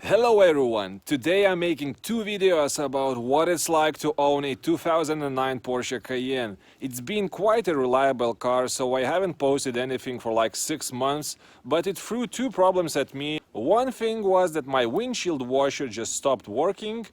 Hello everyone! Today I'm making two videos about what it's like to own a 2009 Porsche Cayenne. It's been quite a reliable car, so I haven't posted anything for like 6 months, but it threw two problems at me. One thing was that my windshield washer just stopped working.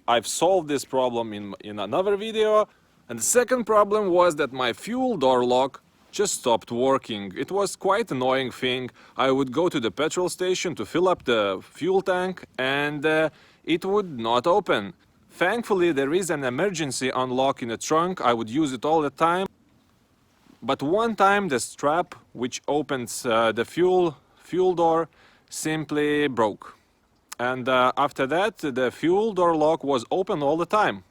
I've solved this problem in another video. And the second problem was that my fuel door lock just stopped working. It was quite an annoying thing. I would go to the petrol station to fill up the fuel tank and it would not open. Thankfully, there is an emergency unlock in the trunk. I would use it all the time. But one time the strap which opens the fuel door simply broke. And after that, the fuel door lock was open all the time.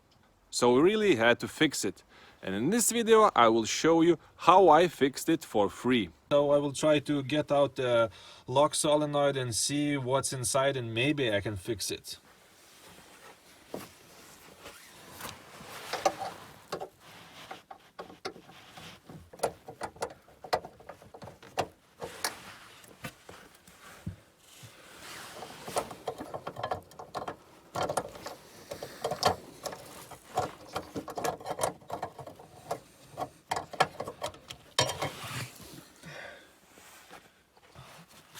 So we really had to fix it. And in this video I will show you how I fixed it for free. So I will try to get out the lock solenoid and see what's inside, and maybe I can fix it.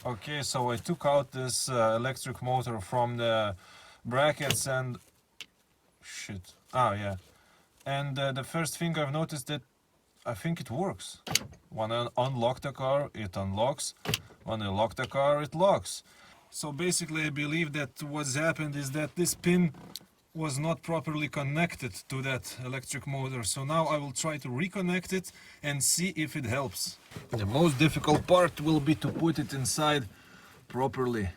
Okay, so I took out this electric motor from the brackets and and the first thing I've noticed that I think it works. When I unlock the car, it unlocks. When I lock the car, it locks. So basically I believe that what's happened is that this pin was not properly connected to that electric motor. So now I will try to reconnect it and see if it helps. The most difficult part will be to put it inside properly.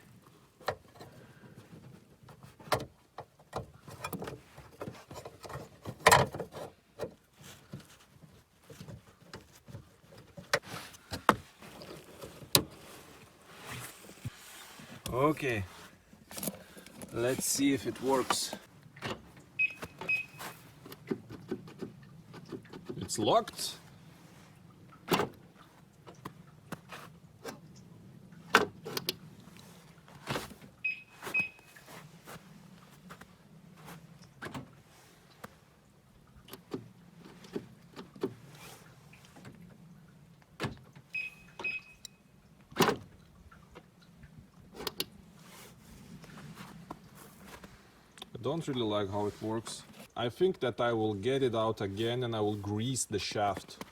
Okay, let's see if it works. It's locked. I don't really like how it works. I think that I will get it out again and I will grease the shaft,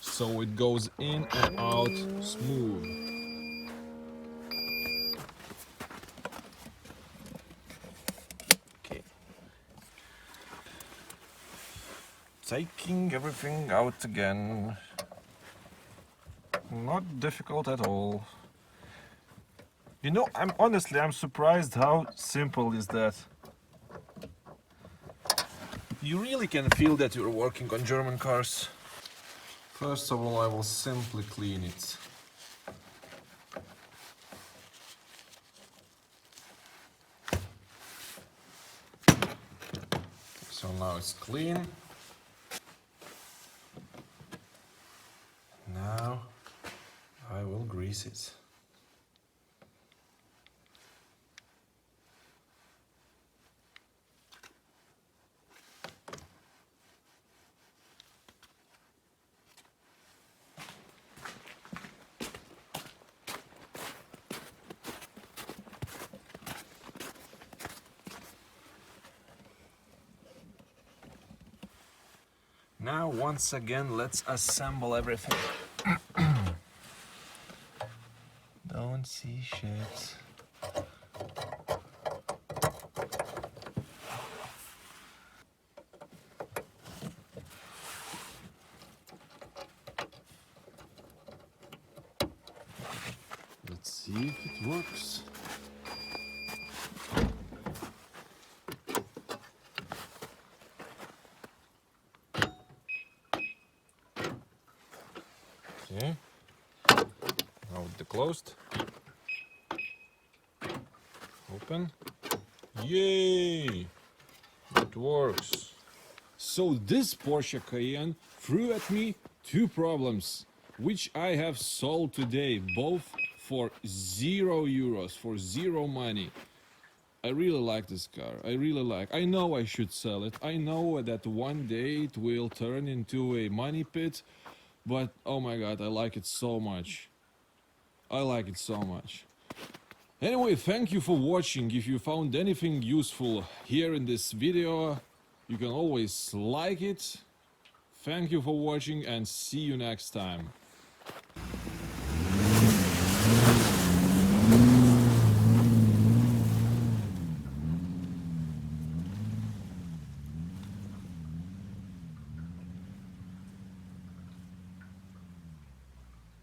so it goes in and out smooth. Okay. Taking everything out again. Not difficult at all. You know, I'm surprised how simple is that. You really can feel that you're working on German cars. First of all, I will simply clean it. So now it's clean. Now I will grease it. Now, once again, let's assemble everything. Don't see shit. Let's see if it works. Okay, now with the closed, open, yay, it works. So this Porsche Cayenne threw at me two problems, which I have solved today, both for €0, for zero money. I really like this car. I really like. I know I should sell it. I know that one day it will turn into a money pit, but oh my god, I like it so much. I like it so much. Anyway, thank you for watching. If you found anything useful here in this video, you can always like it. Thank you for watching and see you next time.